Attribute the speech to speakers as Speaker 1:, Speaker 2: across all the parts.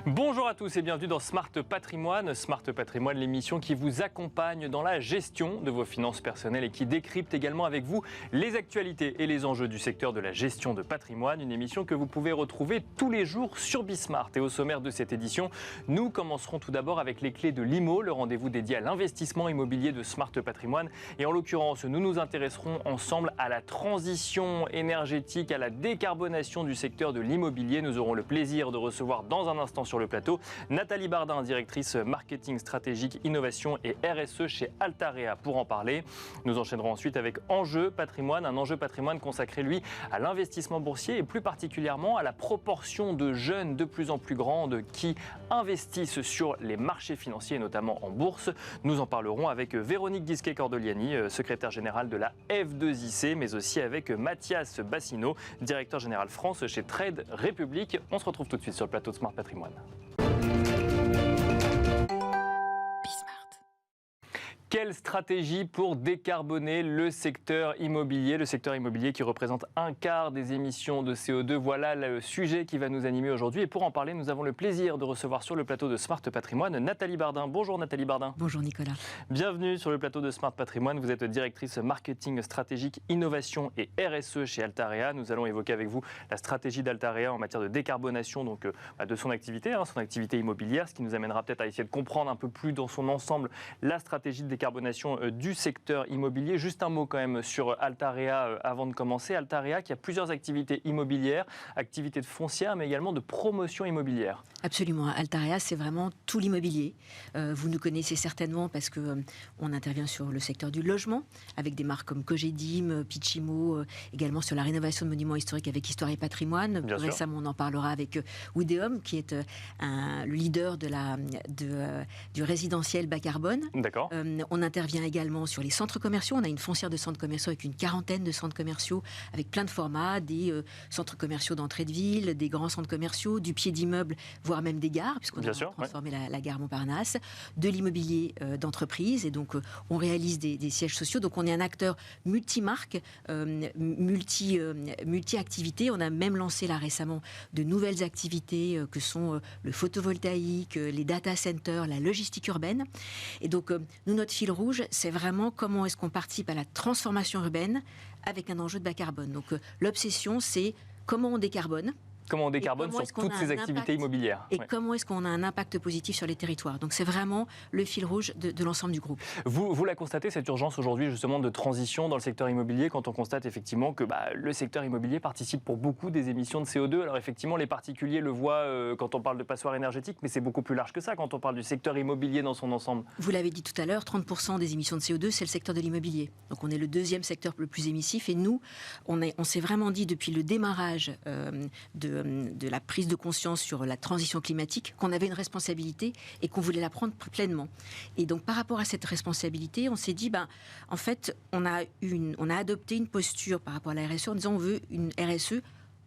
Speaker 1: Bonjour à tous et bienvenue dans Smart Patrimoine. Smart Patrimoine, l'émission qui vous accompagne dans la gestion de vos finances personnelles et qui décrypte également avec vous les actualités et les enjeux du secteur de la gestion de patrimoine. Une émission que vous pouvez retrouver tous les jours sur Bismart. Et au sommaire de cette édition, nous commencerons tout d'abord avec les clés de l'IMO, le rendez-vous dédié à l'investissement immobilier de Smart Patrimoine. Et en l'occurrence, nous nous intéresserons ensemble à la transition énergétique, à la décarbonation du secteur de l'immobilier. Nous aurons le plaisir de recevoir dans un instant sur le plateau Nathalie Bardin, directrice marketing stratégique, innovation et RSE chez Altarea pour en parler. Nous enchaînerons ensuite avec Enjeu Patrimoine, un enjeu patrimoine consacré lui à l'investissement boursier et plus particulièrement à la proportion de jeunes de plus en plus grande qui investissent sur les marchés financiers, notamment en bourse. Nous en parlerons avec Véronique Guisquet-Cordoliani, secrétaire générale de la F2IC, mais aussi avec Mathias Bassino, directeur général France chez Trade Republic. On se retrouve tout de suite sur le plateau de Smart Patrimoine. Quelle stratégie pour décarboner le secteur immobilier qui représente un quart des émissions de CO2? Voilà le sujet qui va nous animer aujourd'hui. Et pour en parler, nous avons le plaisir de recevoir sur le plateau de Smart Patrimoine Nathalie Bardin. Bonjour Nathalie Bardin.
Speaker 2: Bonjour Nicolas.
Speaker 1: Bienvenue sur le plateau de Smart Patrimoine. Vous êtes directrice marketing stratégique, innovation et RSE chez Altarea. Nous allons évoquer avec vous la stratégie d'Altarea en matière de décarbonation de son activité immobilière, ce qui nous amènera peut-être à essayer de comprendre un peu plus dans son ensemble la stratégie de décarbonation du secteur immobilier. Juste un mot quand même sur Altarea avant de commencer. Altarea qui a plusieurs activités immobilières, activités de foncière, mais également de promotion immobilière.
Speaker 2: Absolument. Altarea, c'est vraiment tout l'immobilier. Vous nous connaissez certainement parce qu'on intervient sur le secteur du logement, avec des marques comme Cogedim, Pitchimo, également sur la rénovation de monuments historiques avec Histoire et Patrimoine. Plus récemment, on en parlera avec Wideum, qui est le leader du résidentiel bas carbone.
Speaker 1: D'accord.
Speaker 2: On intervient également sur les centres commerciaux. On a une foncière de centres commerciaux avec une quarantaine de centres commerciaux, avec plein de formats, des centres commerciaux d'entrée de ville, des grands centres commerciaux, du pied d'immeuble, voire même des gares, puisqu'on a transformé la gare Montparnasse, de l'immobilier d'entreprise. Et donc, on réalise des sièges sociaux. Donc, on est un acteur multimarque, multi-activités. On a même lancé là récemment de nouvelles activités que sont le photovoltaïque, les data centers, la logistique urbaine. Et donc, nous, notre fil rouge, c'est vraiment comment est-ce qu'on participe à la transformation urbaine avec un enjeu de bas carbone. Donc, l'obsession, c'est comment on décarbone.
Speaker 1: Comment on décarbone sur toutes ces activités immobilières.
Speaker 2: Et comment est-ce qu'on a un impact positif sur les territoires. Donc c'est vraiment le fil rouge de l'ensemble du groupe.
Speaker 1: Vous la constatez, cette urgence aujourd'hui justement de transition dans le secteur immobilier, quand on constate effectivement que le secteur immobilier participe pour beaucoup des émissions de CO2. Alors effectivement, les particuliers le voient quand on parle de passoires énergétiques, mais c'est beaucoup plus large que ça quand on parle du secteur immobilier dans son ensemble.
Speaker 2: Vous l'avez dit tout à l'heure, 30% des émissions de CO2, c'est le secteur de l'immobilier. Donc on est le deuxième secteur le plus émissif et nous, on s'est vraiment dit depuis le démarrage de la prise de conscience sur la transition climatique, qu'on avait une responsabilité et qu'on voulait la prendre pleinement. Et donc, par rapport à cette responsabilité, on s'est dit, en fait, on a adopté une posture par rapport à la RSE en disant on veut une RSE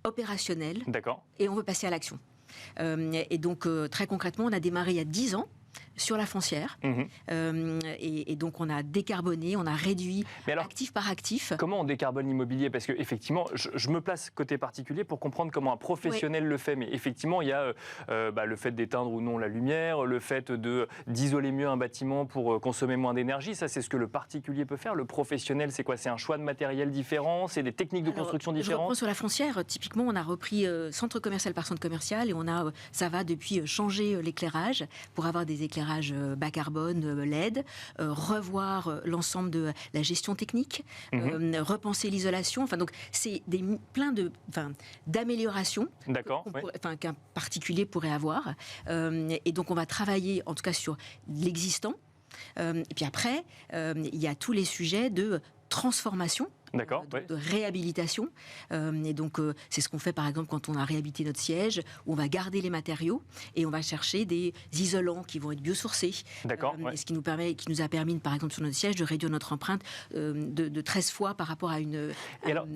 Speaker 2: opérationnelle.
Speaker 1: D'accord.
Speaker 2: Et on veut passer à l'action. Et donc, très concrètement, on a démarré il y a 10 ans sur la foncière. Et donc, on a décarboné, on a réduit actif par actif.
Speaker 1: Comment on décarbone l'immobilier? Parce qu'effectivement, je me place côté particulier pour comprendre comment un professionnel le fait. Mais effectivement, il y a le fait d'éteindre ou non la lumière, le fait d'isoler mieux un bâtiment pour consommer moins d'énergie. Ça, c'est ce que le particulier peut faire. Le professionnel, c'est quoi? C'est un choix de matériel différent? C'est des techniques de construction différentes?
Speaker 2: Je reprends sur la foncière. Typiquement, on a repris centre commercial par centre commercial et ça va depuis changer l'éclairage pour avoir des éclairages bas carbone, LED, revoir l'ensemble de la gestion technique, repenser l'isolation. Enfin, donc, c'est plein d'améliorations qu'un particulier pourrait avoir. Et donc, on va travailler, en tout cas, sur l'existant. Et puis après, il y a tous les sujets de transformation. De réhabilitation. Et donc, c'est ce qu'on fait, par exemple, quand on a réhabilité notre siège, où on va garder les matériaux et on va chercher des isolants qui vont être biosourcés. Et ce qui nous a permis, par exemple, sur notre siège, de réduire notre empreinte de 13 fois par rapport à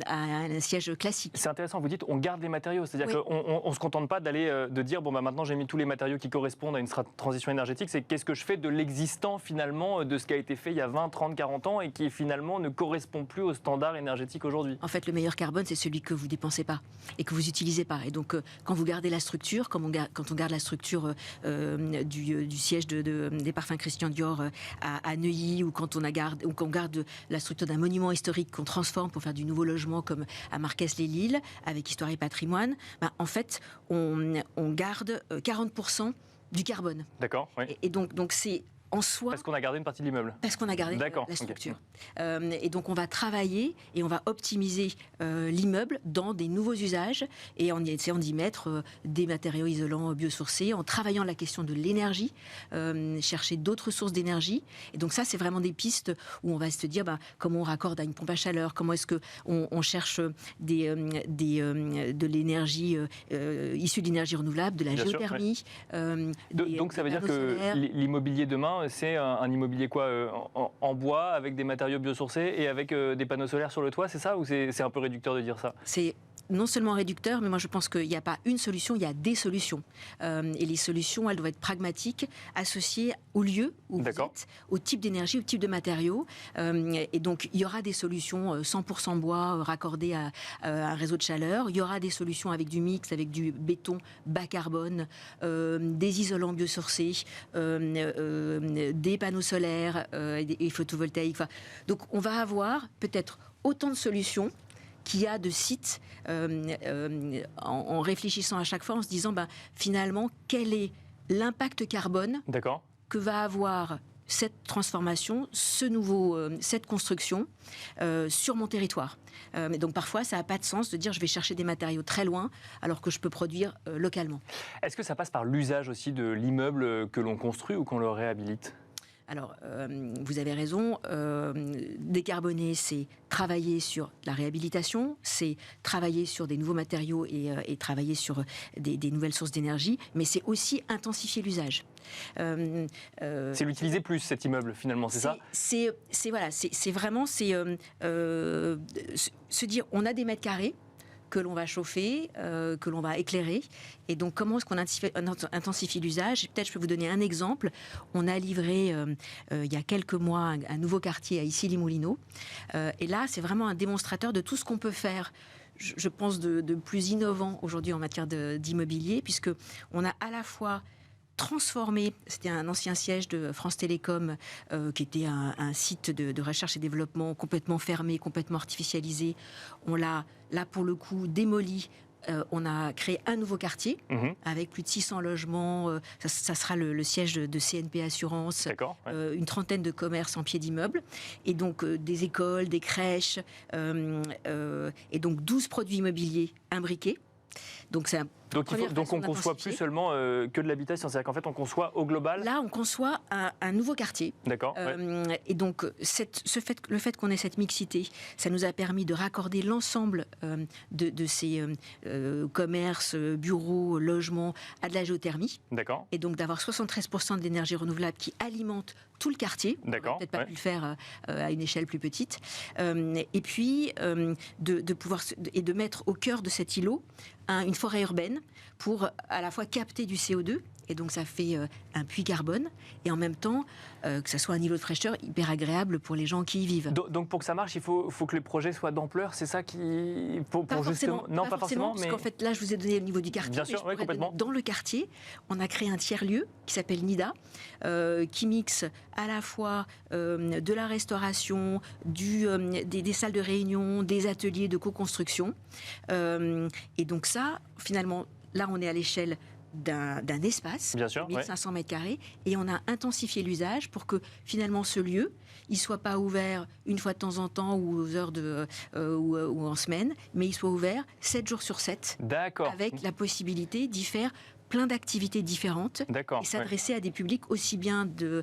Speaker 2: un siège classique.
Speaker 1: C'est intéressant, vous dites, on garde les matériaux. C'est-à-dire qu'on ne se contente pas de dire, maintenant, j'ai mis tous les matériaux qui correspondent à une transition énergétique. C'est qu'est-ce que je fais de l'existant, finalement, de ce qui a été fait il y a 20, 30, 40 ans et qui, finalement, ne correspond plus aux standards standard énergétique aujourd'hui.
Speaker 2: En fait, le meilleur carbone, c'est celui que vous dépensez pas et que vous n'utilisez pas. Et donc, quand vous gardez la structure, quand on garde la structure du siège des parfums Christian Dior à Neuilly, ou quand on garde la structure d'un monument historique qu'on transforme pour faire du nouveau logement comme à Marquès-les-Lilles, avec Histoire et Patrimoine, en fait, on garde 40% du carbone.
Speaker 1: D'accord, oui.
Speaker 2: Et donc c'est en soi...
Speaker 1: Parce qu'on a gardé une partie de l'immeuble.
Speaker 2: Parce qu'on a gardé la structure. Okay. Et donc on va travailler et on va optimiser l'immeuble dans des nouveaux usages et en essayant d'y mettre des matériaux isolants biosourcés, en travaillant la question de l'énergie, chercher d'autres sources d'énergie. Et donc ça, c'est vraiment des pistes où on va se dire comment on raccorde à une pompe à chaleur, comment est-ce qu'on cherche de l'énergie issue d'énergie renouvelable, de la géothermie.
Speaker 1: Donc ça veut dire que l'immobilier demain, c'est un immobilier quoi en bois, avec des matériaux biosourcés et avec des panneaux solaires sur le toit, c'est ça? Ou c'est un peu réducteur de dire ça?
Speaker 2: C'est non seulement réducteur, mais moi je pense qu'il n'y a pas une solution, il y a des solutions. Et les solutions, elles doivent être pragmatiques, associées au lieu où vous êtes, au type d'énergie, au type de matériaux. Et donc il y aura des solutions 100% bois raccordées à un réseau de chaleur. Il y aura des solutions avec du mix, avec du béton bas carbone, des isolants biosourcés, des panneaux solaires et photovoltaïques. Donc on va avoir peut-être autant de solutions qu'il y a de sites en réfléchissant à chaque fois, en se disant finalement quel est l'impact carbone que va avoir cette transformation, cette construction sur mon territoire. Donc parfois, ça n'a pas de sens de dire je vais chercher des matériaux très loin alors que je peux produire localement.
Speaker 1: Est-ce que ça passe par l'usage aussi de l'immeuble que l'on construit ou qu'on le réhabilite ?
Speaker 2: Alors, vous avez raison, décarboner, c'est travailler sur la réhabilitation, c'est travailler sur des nouveaux matériaux et travailler sur des nouvelles sources d'énergie, mais c'est aussi intensifier l'usage.
Speaker 1: C'est l'utiliser plus, cet immeuble, finalement, c'est ça ?
Speaker 2: C'est vraiment se dire, on a des mètres carrés que l'on va chauffer, que l'on va éclairer. Et donc, comment est-ce qu'on intensifie l'usage ? Peut-être je peux vous donner un exemple. On a livré, il y a quelques mois, un nouveau quartier à Issy-les-Moulineaux. Et là, c'est vraiment un démonstrateur de tout ce qu'on peut faire, je pense, de plus innovant aujourd'hui en matière d'immobilier, puisqu'on a à la fois transformé, c'était un ancien siège de France Télécom qui était un site de recherche et développement complètement fermé, complètement artificialisé. On l'a, là pour le coup, démoli. On a créé un nouveau quartier avec plus de 600 logements. Ça sera le siège de CNP Assurance, une trentaine de commerces en pied d'immeuble. Et donc des écoles, des crèches, et donc 12 produits immobiliers imbriqués. Donc c'est
Speaker 1: donc on conçoit plus seulement que de l'habitation, c'est-à-dire qu'en fait on conçoit au global.
Speaker 2: Là on conçoit un nouveau quartier.
Speaker 1: D'accord.
Speaker 2: Et donc le fait qu'on ait cette mixité, ça nous a permis de raccorder l'ensemble de ces commerces, bureaux, logements à de la géothermie.
Speaker 1: D'accord.
Speaker 2: Et donc d'avoir 73% de l'énergie renouvelable qui alimente tout le quartier.
Speaker 1: D'accord.
Speaker 2: On n'a peut-être pas pu le faire à une échelle plus petite. Et puis de pouvoir et de mettre au cœur de cet îlot une forêt urbaine pour à la fois capter du CO2, et donc ça fait un puits carbone, et en même temps que ça soit un niveau de fraîcheur hyper agréable pour les gens qui y vivent.
Speaker 1: Donc pour que ça marche, il faut que les projets soient d'ampleur, c'est ça qui...
Speaker 2: Pas forcément,
Speaker 1: mais...
Speaker 2: parce qu'en fait là je vous ai donné le niveau du quartier.
Speaker 1: Bien sûr, oui, complètement.
Speaker 2: Dans le quartier, on a créé un tiers-lieu qui s'appelle NIDA, qui mixe à la fois de la restauration, des salles de réunion, des ateliers de co-construction. Et donc ça, finalement, là on est à l'échelle d'un espace,
Speaker 1: bien sûr,
Speaker 2: 1500 mètres carrés, et on a intensifié l'usage pour que finalement ce lieu, il soit pas ouvert une fois de temps en temps ou aux heures ou en semaine, mais il soit ouvert 7 jours sur 7, avec la possibilité d'y faire plein d'activités différentes et s'adresser à des publics aussi bien des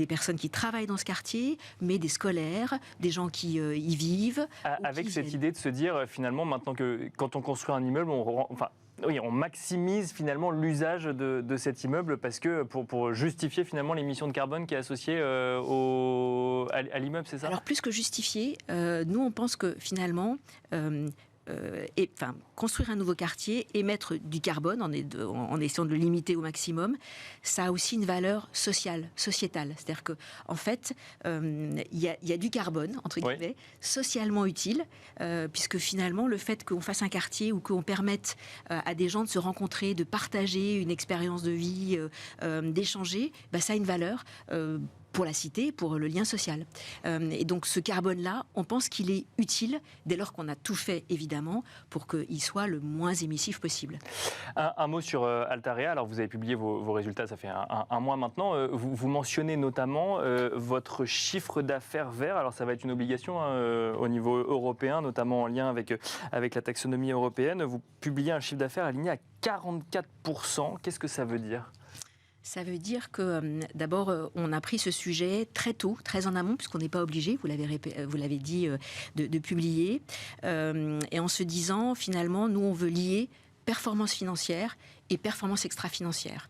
Speaker 2: personnes qui travaillent dans ce quartier, mais des scolaires, des gens qui y vivent.
Speaker 1: Avec cette idée de se dire finalement maintenant que quand on construit un immeuble, on maximise finalement l'usage de cet immeuble parce que pour justifier finalement l'émission de carbone qui est associée à l'immeuble, c'est ça ?
Speaker 2: Alors plus que justifier, nous on pense que finalement construire un nouveau quartier, émettre du carbone en essayant de le limiter au maximum, ça a aussi une valeur sociétale. C'est-à-dire que en fait, il y a du carbone, entre guillemets, socialement utile, puisque finalement, le fait qu'on fasse un quartier ou qu'on permette à des gens de se rencontrer, de partager une expérience de vie, d'échanger, ça a une valeur pour la cité, pour le lien social. Et donc ce carbone-là, on pense qu'il est utile dès lors qu'on a tout fait, évidemment, pour qu'il soit le moins émissif possible.
Speaker 1: Un mot sur Altarea. Alors vous avez publié vos résultats, ça fait un mois maintenant. Vous mentionnez notamment votre chiffre d'affaires vert. Alors ça va être une obligation au niveau européen, notamment en lien avec la taxonomie européenne. Vous publiez un chiffre d'affaires aligné à 44%. Qu'est-ce que ça veut dire ?
Speaker 2: Ça veut dire que d'abord, on a pris ce sujet très tôt, très en amont, puisqu'on n'est pas obligé, vous l'avez dit, de publier. Et en se disant, finalement, nous, on veut lier performance financière et performance extra-financière.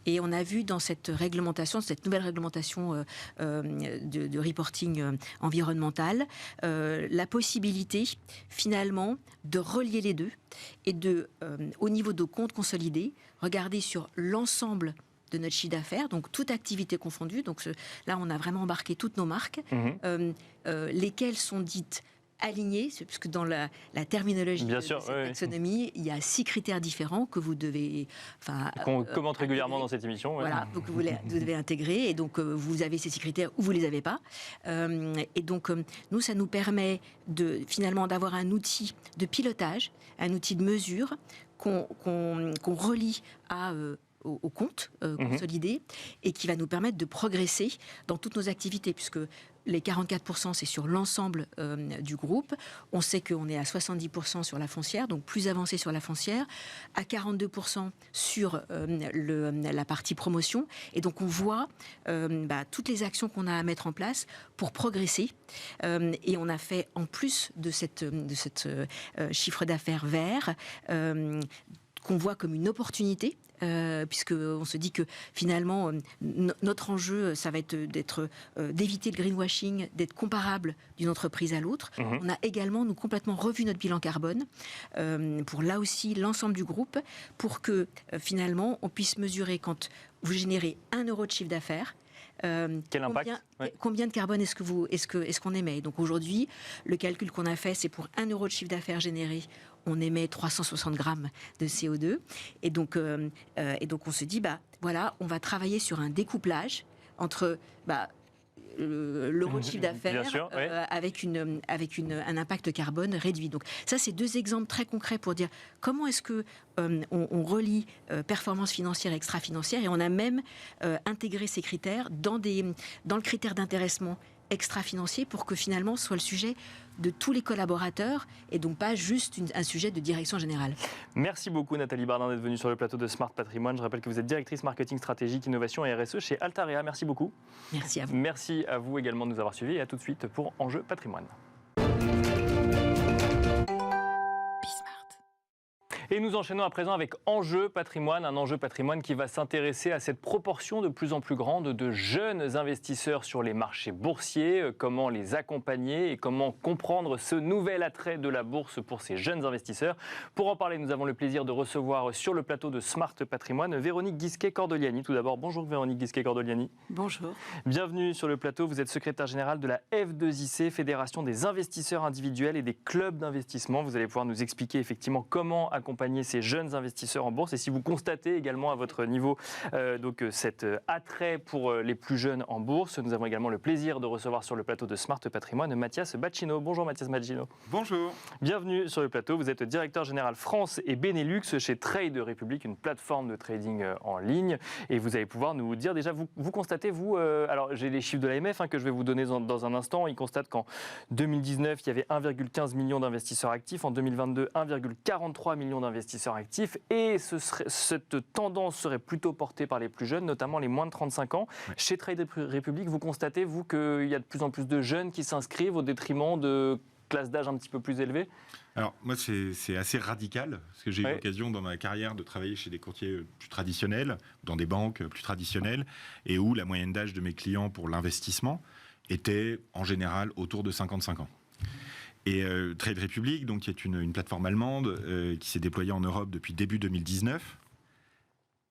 Speaker 2: Et on a vu dans cette réglementation, cette nouvelle réglementation de reporting environnemental, la possibilité, finalement, de relier les deux et au niveau de comptes consolidés, regarder sur l'ensemble de notre chiffre d'affaires, donc toute activité confondue. Donc là, on a vraiment embarqué toutes nos marques, lesquelles sont dites alignées, puisque dans la terminologie de cette taxonomie, il y a 6 critères différents que vous devez...
Speaker 1: qu'on commente régulièrement dans cette émission.
Speaker 2: Voilà, donc vous devez intégrer, et donc vous avez ces 6 critères ou vous ne les avez pas. Et donc, nous, ça nous permet finalement d'avoir un outil de pilotage, un outil de mesure qu'on relie au compte consolidé et qui va nous permettre de progresser dans toutes nos activités, puisque les 44%, c'est sur l'ensemble du groupe. On sait qu'on est à 70% sur la foncière, donc plus avancé sur la foncière, à 42% sur la partie promotion. Et donc, on voit toutes les actions qu'on a à mettre en place pour progresser. Et on a fait, en plus de cette chiffre d'affaires vert, qu'on voit comme une opportunité, puisqu'on se dit que finalement, notre enjeu, ça va être d'éviter le greenwashing, d'être comparable d'une entreprise à l'autre. On a également, nous, complètement revu notre bilan carbone, pour là aussi l'ensemble du groupe, pour que finalement, on puisse mesurer quand vous générez 1 euro de chiffre d'affaires,
Speaker 1: quel impact
Speaker 2: combien de carbone est-ce qu'on émet. Donc aujourd'hui, le calcul qu'on a fait, c'est pour 1 euro de chiffre d'affaires généré, on émet 360 grammes de CO2. Et donc on se dit, voilà, on va travailler sur un découplage entre l'euro de chiffre d'affaires avec un impact carbone réduit. Donc ça, c'est 2 exemples très concrets pour dire comment est-ce que on relie performance financière et extra-financière, et on a même intégré ces critères dans le critère d'intéressement extra-financier pour que finalement ce soit le sujet de tous les collaborateurs et donc pas juste un sujet de direction générale.
Speaker 1: Merci beaucoup Nathalie Bardin d'être venue sur le plateau de Smart Patrimoine. Je rappelle que vous êtes directrice marketing stratégique, innovation et RSE chez Altarea. Merci beaucoup.
Speaker 2: Merci à vous.
Speaker 1: Merci à vous également de nous avoir suivis et à tout de suite pour Enjeu Patrimoine. Et nous enchaînons à présent avec Enjeu Patrimoine, un enjeu patrimoine qui va s'intéresser à cette proportion de plus en plus grande de jeunes investisseurs sur les marchés boursiers, comment les accompagner et comment comprendre ce nouvel attrait de la bourse pour ces jeunes investisseurs. Pour en parler, nous avons le plaisir de recevoir sur le plateau de Smart Patrimoine Véronique Guisquet-Cordoliani. Tout d'abord, bonjour Véronique Guisquet-Cordoliani.
Speaker 2: Bonjour.
Speaker 1: Bienvenue sur le plateau, vous êtes secrétaire générale de la F2IC, Fédération des investisseurs individuels et des clubs d'investissement. Vous allez pouvoir nous expliquer effectivement comment accompagner ces jeunes investisseurs en bourse et si vous constatez également à votre niveau cet attrait pour les plus jeunes en bourse. Nous avons également le plaisir de recevoir sur le plateau de Smart Patrimoine Mathias Bacchino. Bonjour Mathias Bacchino.
Speaker 3: Bonjour.
Speaker 1: Bienvenue sur le plateau. Vous êtes directeur général France et Benelux chez Trade Republic, une plateforme de trading en ligne. Et vous allez pouvoir nous dire déjà, vous constatez, alors j'ai les chiffres de l'AMF que je vais vous donner dans un instant. Ils constatent qu'en 2019, il y avait 1,15 million d'investisseurs actifs. En 2022, 1,43 million d'investisseurs actifs. Et cette tendance serait plutôt portée par les plus jeunes, notamment les moins de 35 ans. Oui. Chez Trade Republic, vous constatez, vous, qu'il y a de plus en plus de jeunes qui s'inscrivent au détriment de classes d'âge un petit peu plus élevées ?
Speaker 3: Alors, moi, c'est assez radical, parce que j'ai eu l'occasion dans ma carrière de travailler chez des courtiers plus traditionnels, dans des banques plus traditionnelles, et où la moyenne d'âge de mes clients pour l'investissement était, en général, autour de 55 ans. Et Trade Republic, donc, qui est une plateforme allemande qui s'est déployée en Europe depuis début 2019,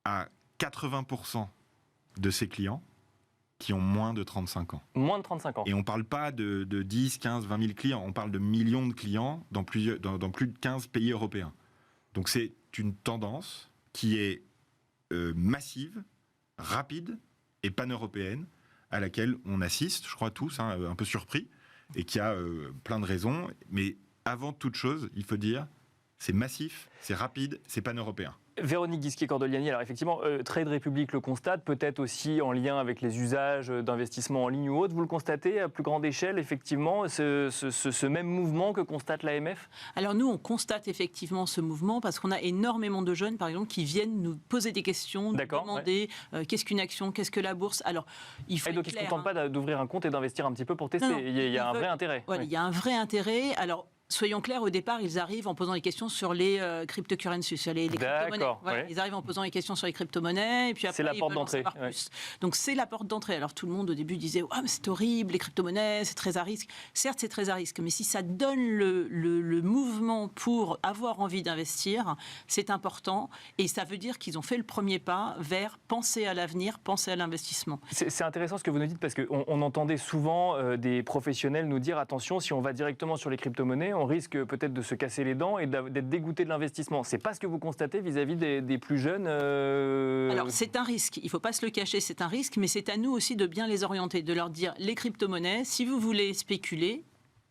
Speaker 3: a 80% de ses clients qui ont moins de 35 ans.
Speaker 1: Moins de 35 ans.
Speaker 3: Et on ne parle pas de 10, 15, 20 000 clients, on parle de millions de clients dans plus de 15 pays européens. Donc c'est une tendance qui est massive, rapide et pan-européenne, à laquelle on assiste, je crois tous, un peu surpris, et qui a plein de raisons. Mais avant toute chose, il faut dire, c'est massif, c'est rapide, c'est pan-européen.
Speaker 1: Véronique Ghisquier-Cordoliani, alors effectivement, Trade Republic le constate, peut-être aussi en lien avec les usages d'investissement en ligne ou autre. Vous le constatez à plus grande échelle, effectivement, ce même mouvement que constate l'AMF ?
Speaker 4: Alors nous, on constate effectivement ce mouvement parce qu'on a énormément de jeunes, par exemple, qui viennent nous poser des questions, nous demander qu'est-ce qu'une action, qu'est-ce que la bourse. Alors, il faut
Speaker 1: et donc, ils ne se contentent pas d'ouvrir un compte et d'investir un petit peu pour tester. Non, il y a un vrai intérêt.
Speaker 4: Voilà, il y a un vrai intérêt. Alors, soyons clairs, au départ, ils arrivent en posant des questions sur les cryptocurrencies, sur les crypto-monnaies. Voilà, ils arrivent en posant des questions sur les crypto-monnaies, et puis après,
Speaker 1: c'est la porte d'entrée.
Speaker 4: Plus. Donc, c'est la porte d'entrée. Alors, tout le monde, au début, disait « mais c'est horrible, les crypto-monnaies, c'est très à risque. » Certes, c'est très à risque, mais si ça donne le mouvement pour avoir envie d'investir, c'est important, et ça veut dire qu'ils ont fait le premier pas vers penser à l'avenir, penser à l'investissement.
Speaker 1: C'est intéressant ce que vous nous dites, parce qu'on entendait souvent des professionnels nous dire « Attention, si on va directement sur les crypto-monnaies, on risque peut-être de se casser les dents et d'être dégoûté de l'investissement. » C'est pas ce que vous constatez vis-à-vis des plus jeunes
Speaker 4: Alors, c'est un risque. Il ne faut pas se le cacher, c'est un risque, mais c'est à nous aussi de bien les orienter, de leur dire les crypto-monnaies, si vous voulez spéculer,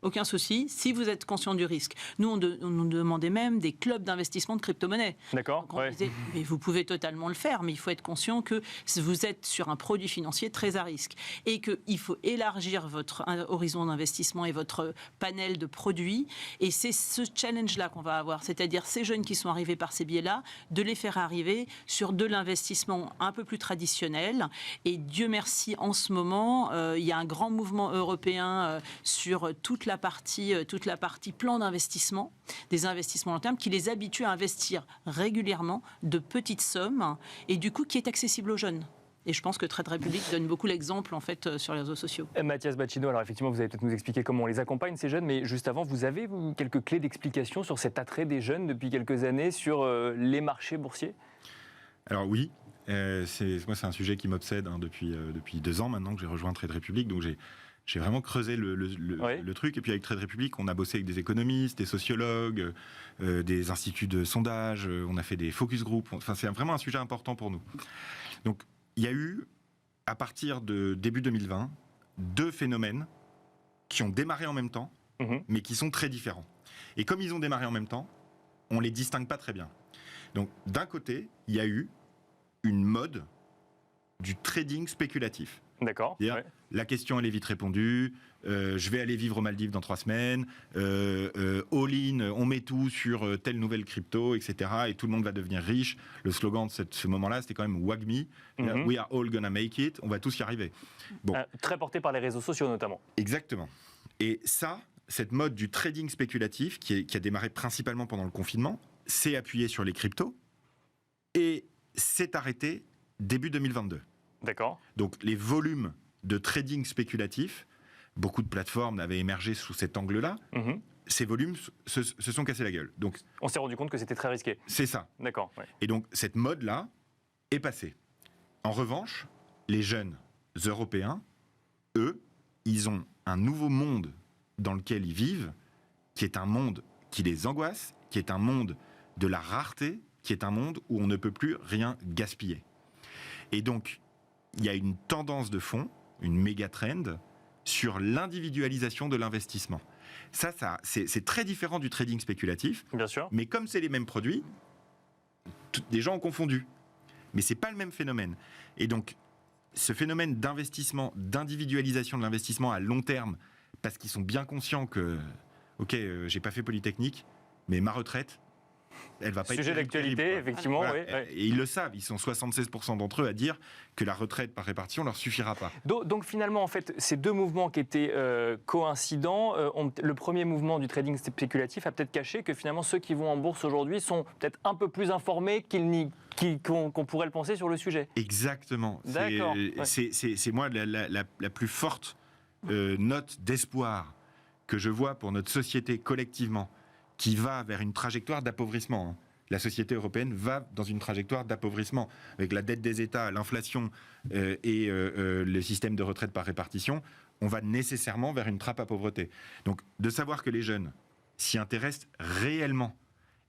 Speaker 4: aucun souci, si vous êtes conscient du risque. Nous, on nous demandait même des clubs d'investissement de crypto-monnaies.
Speaker 1: D'accord.
Speaker 4: Donc on disait, mais vous pouvez totalement le faire, mais il faut être conscient que vous êtes sur un produit financier très à risque et qu'il faut élargir votre horizon d'investissement et votre panel de produits. Et c'est ce challenge-là qu'on va avoir, c'est-à-dire ces jeunes qui sont arrivés par ces biais-là, de les faire arriver sur de l'investissement un peu plus traditionnel. Et Dieu merci, en ce moment, il y a un grand mouvement européen sur toute la partie plan d'investissement, des investissements long terme, qui les habitue à investir régulièrement de petites sommes et du coup qui est accessible aux jeunes. Et je pense que Trade Republic donne beaucoup l'exemple en fait sur les réseaux sociaux.
Speaker 1: Mathias Bacchino, alors effectivement, vous allez peut-être nous expliquer comment on les accompagne, ces jeunes, mais juste avant, vous avez quelques clés d'explication sur cet attrait des jeunes depuis quelques années sur les marchés boursiers ?
Speaker 3: Alors oui, moi c'est un sujet qui m'obsède depuis 2 ans maintenant que j'ai rejoint Trade Republic, donc j'ai vraiment creusé le truc. Et puis avec Trade Republic, on a bossé avec des économistes, des sociologues, des instituts de sondage, on a fait des focus group. Enfin, c'est vraiment un sujet important pour nous. Donc, il y a eu, à partir de début 2020, 2 phénomènes qui ont démarré en même temps, mais qui sont très différents. Et comme ils ont démarré en même temps, on ne les distingue pas très bien. Donc, d'un côté, il y a eu une mode du trading spéculatif.
Speaker 1: D'accord.
Speaker 3: La question, elle est vite répondue. Je vais aller vivre aux Maldives dans 3 semaines. All-in, on met tout sur telle nouvelle crypto, etc. Et tout le monde va devenir riche. Le slogan de ce moment-là, c'était quand même WAGMI. We are all gonna make it. On va tous y arriver. Bon.
Speaker 1: Très porté par les réseaux sociaux, notamment.
Speaker 3: Exactement. Et cette mode du trading spéculatif, qui a démarré principalement pendant le confinement, s'est appuyée sur les cryptos et s'est arrêtée début 2022.
Speaker 1: D'accord.
Speaker 3: Donc les volumes de trading spéculatif, beaucoup de plateformes avaient émergé sous cet angle-là. Ces volumes se sont cassés la gueule. Donc,
Speaker 1: on s'est rendu compte que c'était très risqué.
Speaker 3: C'est ça.
Speaker 1: D'accord. Ouais.
Speaker 3: Et donc cette mode-là est passée. En revanche, les jeunes Européens, eux, ils ont un nouveau monde dans lequel ils vivent, qui est un monde qui les angoisse, qui est un monde de la rareté, qui est un monde où on ne peut plus rien gaspiller. Et donc, il y a une tendance de fond, une méga trend, sur l'individualisation de l'investissement. Ça c'est très différent du trading spéculatif.
Speaker 1: Bien sûr.
Speaker 3: Mais comme c'est les mêmes produits, des gens ont confondu. Mais c'est pas le même phénomène. Et donc, ce phénomène d'investissement, d'individualisation de l'investissement à long terme, parce qu'ils sont bien conscients que, j'ai pas fait Polytechnique, mais ma retraite, elle va pas
Speaker 1: Sujet
Speaker 3: être
Speaker 1: d'actualité,
Speaker 3: terrible,
Speaker 1: effectivement.
Speaker 3: voilà.
Speaker 1: Oui.
Speaker 3: Et ils le savent, ils sont 76% d'entre eux à dire que la retraite par répartition leur suffira pas.
Speaker 1: Donc finalement, en fait, ces 2 mouvements qui étaient coïncidents, le premier mouvement du trading spéculatif a peut-être caché que finalement ceux qui vont en bourse aujourd'hui sont peut-être un peu plus informés qu'on pourrait le penser sur le sujet.
Speaker 3: Exactement.
Speaker 1: D'accord.
Speaker 3: C'est moi la plus forte note d'espoir que je vois pour notre société collectivement, qui va vers une trajectoire d'appauvrissement. La société européenne va dans une trajectoire d'appauvrissement, avec la dette des États, l'inflation et le système de retraite par répartition. On va nécessairement vers une trappe à pauvreté. Donc, de savoir que les jeunes s'y intéressent réellement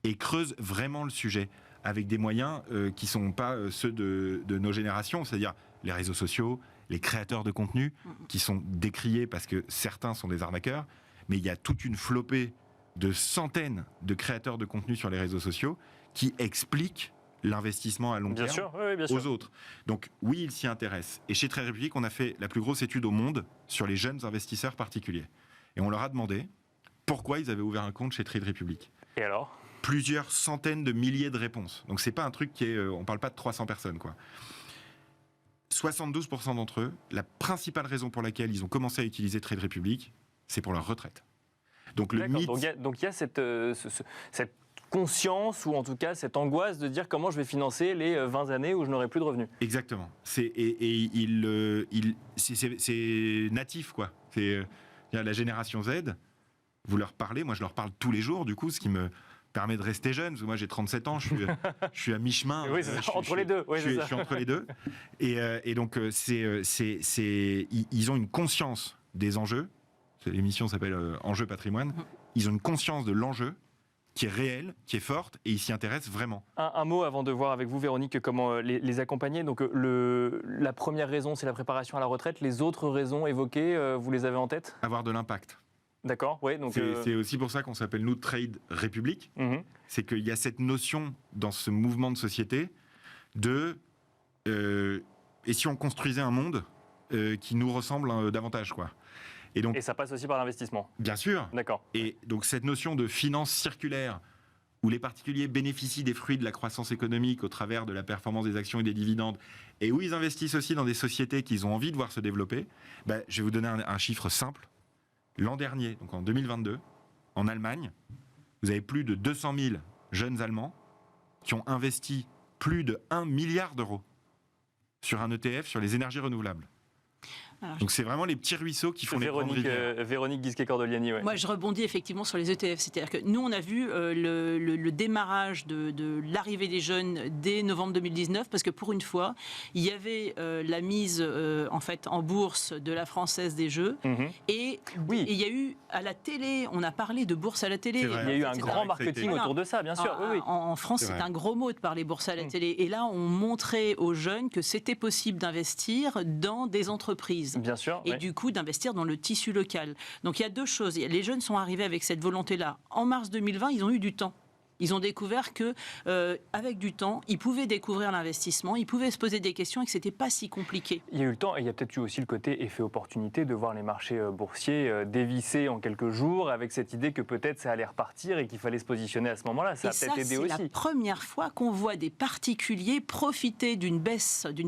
Speaker 3: et creusent vraiment le sujet, avec des moyens qui ne sont pas ceux de nos générations, c'est-à-dire les réseaux sociaux, les créateurs de contenu, qui sont décriés parce que certains sont des arnaqueurs, mais il y a toute une flopée de centaines de créateurs de contenu sur les réseaux sociaux qui expliquent l'investissement à long terme aux autres. Donc oui, ils s'y intéressent. Et chez Trade Republic, on a fait la plus grosse étude au monde sur les jeunes investisseurs particuliers. Et on leur a demandé pourquoi ils avaient ouvert un compte chez Trade Republic.
Speaker 1: Et alors ?
Speaker 3: Plusieurs centaines de milliers de réponses. Donc c'est pas un truc qui est... on parle pas de 300 personnes, quoi. 72% d'entre eux, la principale raison pour laquelle ils ont commencé à utiliser Trade Republic, c'est pour leur retraite. Donc le mythe...
Speaker 1: Donc il y a cette conscience, ou en tout cas cette angoisse de dire comment je vais financer les 20 années où je n'aurai plus de revenus.
Speaker 3: Exactement. C'est natif, quoi. C'est la génération Z, vous leur parlez, moi je leur parle tous les jours, du coup, ce qui me permet de rester jeune, parce que moi j'ai 37 ans, je suis à mi-chemin.
Speaker 1: Oui, c'est ça, entre les deux. Oui,
Speaker 3: je suis entre les deux. Et donc, ils ont une conscience des enjeux. L'émission s'appelle Enjeux patrimoine. Ils ont une conscience de l'enjeu qui est réelle, qui est forte, et ils s'y intéressent vraiment.
Speaker 1: Un mot avant de voir avec vous, Véronique, comment les accompagner. Donc, la première raison, c'est la préparation à la retraite. Les autres raisons évoquées, vous les avez en tête ?
Speaker 3: Avoir de l'impact.
Speaker 1: D'accord, oui.
Speaker 3: C'est aussi pour ça qu'on s'appelle, nous, Trade Republic. C'est qu'il y a cette notion dans ce mouvement de société de... et si on construisait un monde qui nous ressemble davantage, quoi.
Speaker 1: Et ça passe aussi par l'investissement.
Speaker 3: Bien sûr.
Speaker 1: D'accord.
Speaker 3: Et donc cette notion de finance circulaire, où les particuliers bénéficient des fruits de la croissance économique au travers de la performance des actions et des dividendes, et où ils investissent aussi dans des sociétés qu'ils ont envie de voir se développer, je vais vous donner un chiffre simple. L'an dernier, donc en 2022, en Allemagne, vous avez plus de 200 000 jeunes Allemands qui ont investi plus de 1 milliard d'euros sur un ETF sur les énergies renouvelables. Donc c'est vraiment les petits ruisseaux qui font les grandes rivières.
Speaker 1: Véronique Ghizquet-Cordeliani. Ouais.
Speaker 4: Moi, je rebondis effectivement sur les ETF. C'est-à-dire que nous, on a vu le démarrage de l'arrivée des jeunes dès novembre 2019, parce que pour une fois, il y avait la mise en bourse de la Française des Jeux. Et il y a eu à la télé, on a parlé de bourse à la télé.
Speaker 1: Il y a eu un grand marketing autour de ça, bien sûr.
Speaker 4: En France, c'est un gros mot de parler bourse à la télé. Et là, on montrait aux jeunes que c'était possible d'investir dans des entreprises.
Speaker 1: Bien sûr.
Speaker 4: Et du coup, d'investir dans le tissu local. Donc il y a deux choses. Les jeunes sont arrivés avec cette volonté-là. En mars 2020, ils ont eu du temps. Ils ont découvert que, avec du temps, ils pouvaient découvrir l'investissement, ils pouvaient se poser des questions et que c'était pas si compliqué.
Speaker 1: Il y a eu le temps et il y a peut-être eu aussi le côté effet opportunité de voir les marchés boursiers dévisser en quelques jours, avec cette idée que peut-être ça allait repartir et qu'il fallait se positionner à ce moment-là. Ça a peut-être aidé aussi.
Speaker 4: C'est la première fois qu'on voit des particuliers profiter d'une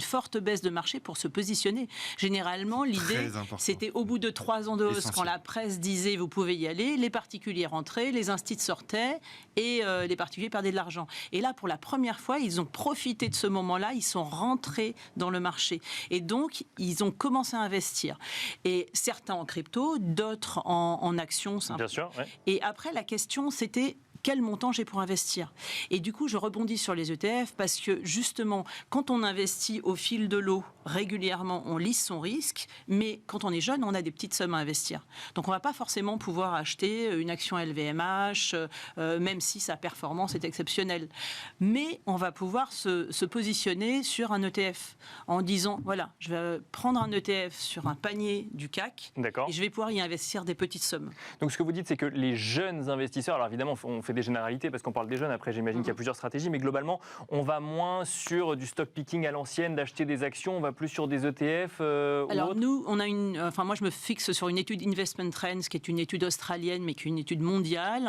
Speaker 4: forte baisse de marché pour se positionner. Généralement, l'idée, c'était au bout de 3 ans de hausse, quand la presse disait vous pouvez y aller, les particuliers rentraient, les instituts sortaient et les particuliers perdaient de l'argent. Et là, pour la première fois, ils ont profité de ce moment-là, ils sont rentrés dans le marché. Et donc, ils ont commencé à investir. Et certains en crypto, d'autres en actions.
Speaker 1: Bien sûr, ouais.
Speaker 4: Et après, la question, c'était quel montant j'ai pour investir. Et du coup, je rebondis sur les ETF parce que justement, quand on investit au fil de l'eau régulièrement, on lisse son risque, mais quand on est jeune, on a des petites sommes à investir. Donc on ne va pas forcément pouvoir acheter une action LVMH, même si sa performance est exceptionnelle. Mais on va pouvoir se positionner sur un ETF en disant, voilà, je vais prendre un ETF sur un panier du CAC et je vais pouvoir y investir des petites sommes.
Speaker 1: Donc ce que vous dites, c'est que les jeunes investisseurs, alors évidemment, on fait des généralités parce qu'on parle des jeunes, après j'imagine qu'il y a plusieurs stratégies, mais globalement, on va moins sur du stock picking à l'ancienne, d'acheter des actions, on va plus sur des ETF
Speaker 4: Alors nous, on a moi je me fixe sur une étude Investment Trends, qui est une étude australienne, mais qui est une étude mondiale,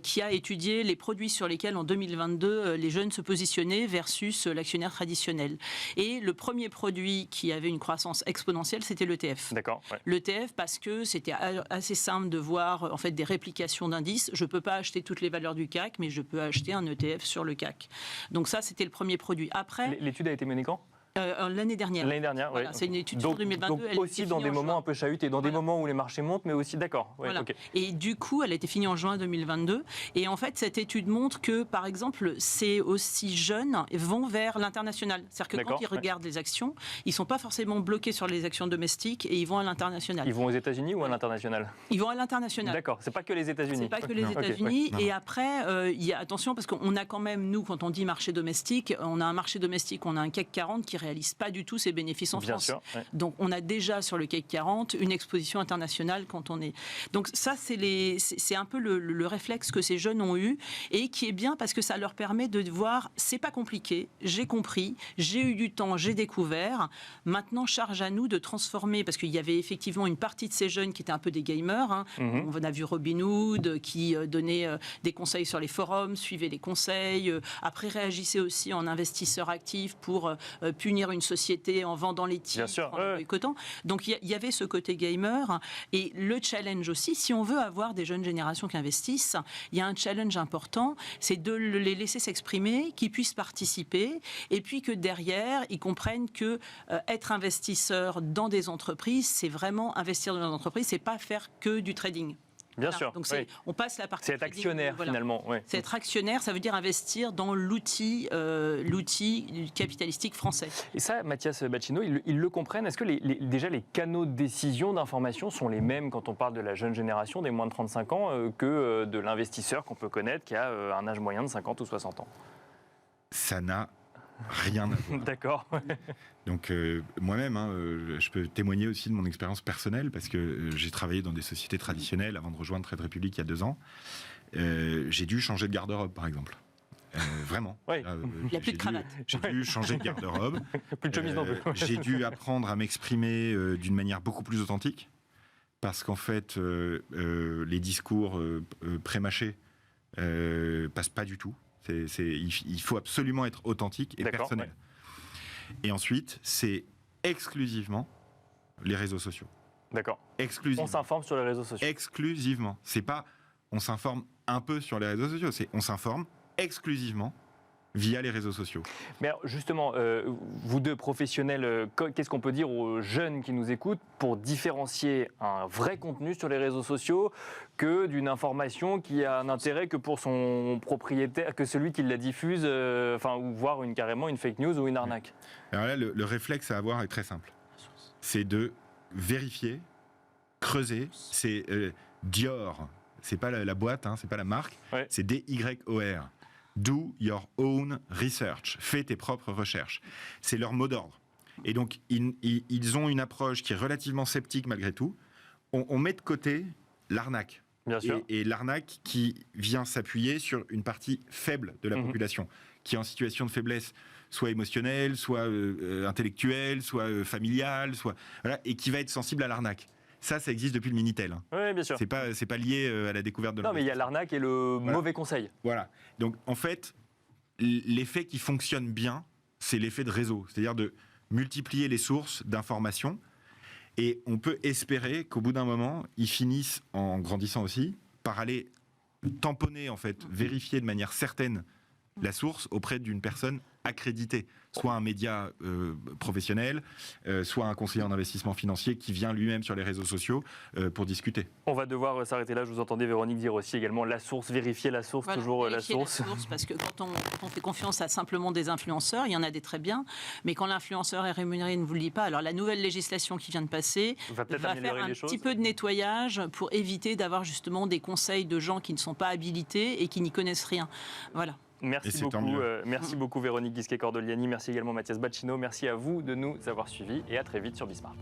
Speaker 4: qui a étudié les produits sur lesquels en 2022, les jeunes se positionnaient versus l'actionnaire traditionnel. Et le premier produit qui avait une croissance exponentielle, c'était l'ETF.
Speaker 1: D'accord. Ouais.
Speaker 4: L'ETF parce que c'était assez simple de voir en fait des réplications d'indices. Je ne peux pas acheter toutes les valeurs du CAC, mais je peux acheter un ETF sur le CAC. Donc ça, c'était le premier produit. Après,
Speaker 1: l'étude a été menée quand ?
Speaker 4: L'année dernière.
Speaker 1: L'année dernière,
Speaker 4: voilà,
Speaker 1: oui.
Speaker 4: C'est une étude sur 2022.
Speaker 1: Donc
Speaker 4: elle
Speaker 1: aussi dans des moments un peu chahutés, dans des moments où les marchés montent, mais aussi, d'accord. Ouais,
Speaker 4: voilà.
Speaker 1: okay.
Speaker 4: Et du coup, elle a été finie en juin 2022. Et en fait, cette étude montre que, par exemple, ces aussi jeunes vont vers l'international. C'est-à-dire que quand ils regardent les actions, ils ne sont pas forcément bloqués sur les actions domestiques et ils vont à l'international.
Speaker 1: Ils vont aux États-Unis ou à l'international?
Speaker 4: Ils vont à l'international.
Speaker 1: D'accord, c'est pas que les États-Unis.
Speaker 4: C'est pas que les États-Unis. Et après, il y a attention parce qu'on a quand même, nous, quand on dit marché domestique, on a un marché domestique, on a un CAC 40 qui réalise pas du tout ses bénéfices en France.
Speaker 1: Sûr, ouais.
Speaker 4: Donc on a déjà sur le CAC 40 une exposition internationale quand on est. Donc ça c'est un peu le réflexe que ces jeunes ont eu et qui est bien parce que ça leur permet de voir c'est pas compliqué, j'ai compris, j'ai eu du temps, j'ai découvert. Maintenant charge à nous de transformer parce qu'il y avait effectivement une partie de ces jeunes qui étaient un peu des gamers. Hein. On a vu Robinhood qui donnait des conseils sur les forums, suivait les conseils, après réagissait aussi en investisseur actif pour punir une société en vendant les titres, en boycottant. Donc il y avait ce côté gamer. Et le challenge aussi, si on veut avoir des jeunes générations qui investissent, il y a un challenge important, c'est de les laisser s'exprimer, qu'ils puissent participer, et puis que derrière, ils comprennent que être investisseur dans des entreprises, c'est vraiment investir dans une entreprise, c'est pas faire que du trading.
Speaker 1: Bien sûr.
Speaker 4: Donc on passe la partie.
Speaker 1: C'est être actionnaire finalement. Ouais.
Speaker 4: C'est être actionnaire, ça veut dire investir dans l'outil capitalistique français.
Speaker 1: Et ça, Mathias Bacchino, ils le comprennent. Est-ce que déjà les canaux de décision d'information sont les mêmes quand on parle de la jeune génération des moins de 35 ans que de l'investisseur qu'on peut connaître qui a un âge moyen de 50 ou 60 ans?
Speaker 3: Ça n'a rien à voir.
Speaker 1: D'accord.
Speaker 3: Donc moi-même, je peux témoigner aussi de mon expérience personnelle parce que j'ai travaillé dans des sociétés traditionnelles avant de rejoindre Trade Republic il y a 2 ans. J'ai dû changer de garde-robe, par exemple. Vraiment.
Speaker 4: Il n'y a plus de cravate.
Speaker 3: J'ai dû changer de garde-robe.
Speaker 1: Plus de chemise non plus.
Speaker 3: J'ai dû apprendre à m'exprimer d'une manière beaucoup plus authentique parce qu'en fait, les discours pré-mâchés passent pas du tout. Il faut absolument être authentique et personnel. Ouais. Et ensuite, c'est exclusivement les réseaux sociaux.
Speaker 1: D'accord.
Speaker 3: Exclusivement.
Speaker 1: On s'informe sur les réseaux sociaux.
Speaker 3: Exclusivement. C'est pas on s'informe un peu sur les réseaux sociaux, c'est on s'informe exclusivement via les réseaux sociaux.
Speaker 1: Mais alors justement, vous deux professionnels, qu'est-ce qu'on peut dire aux jeunes qui nous écoutent pour différencier un vrai contenu sur les réseaux sociaux que d'une information qui a un intérêt que pour son propriétaire, que celui qui la diffuse, ou voire carrément une fake news ou une arnaque?
Speaker 3: Alors là, le réflexe à avoir est très simple. C'est de vérifier, creuser. C'est Dior, c'est pas la boîte, c'est pas la marque, c'est DYOR. Do your own research. Fais tes propres recherches. C'est leur mot d'ordre. Et donc, ils ont une approche qui est relativement sceptique malgré tout. On met de côté l'arnaque.
Speaker 1: Bien sûr.
Speaker 3: Et l'arnaque qui vient s'appuyer sur une partie faible de la population, qui est en situation de faiblesse, soit émotionnelle, soit intellectuelle, soit familiale, et qui va être sensible à l'arnaque. Ça existe depuis le Minitel.
Speaker 1: Oui, bien sûr.
Speaker 3: C'est pas lié à la découverte de
Speaker 1: Non, mais il y a l'arnaque et le mauvais conseil.
Speaker 3: Voilà. Donc, en fait, l'effet qui fonctionne bien, c'est l'effet de réseau. C'est-à-dire de multiplier les sources d'informations. Et on peut espérer qu'au bout d'un moment, ils finissent, en grandissant aussi, par aller tamponner, en fait, vérifier de manière certaine la source auprès d'une personne accréditée, soit un média professionnel, soit un conseiller en investissement financier qui vient lui-même sur les réseaux sociaux pour discuter. On
Speaker 1: va devoir s'arrêter là. Je vous entendais, Véronique, dire aussi également la source, vérifier la source, toujours la source.
Speaker 4: Parce que quand on fait confiance à simplement des influenceurs, il y en a des très bien, mais quand l'influenceur est rémunéré, il ne vous le dit pas. Alors la nouvelle législation qui vient de passer va faire un petit peu de nettoyage pour éviter d'avoir justement des conseils de gens qui ne sont pas habilités et qui n'y connaissent rien. Voilà.
Speaker 1: Merci beaucoup Véronique Ghisquet-Cordeliani, merci également Mathias Bacchino, merci à vous de nous avoir suivis et à très vite sur Bismart.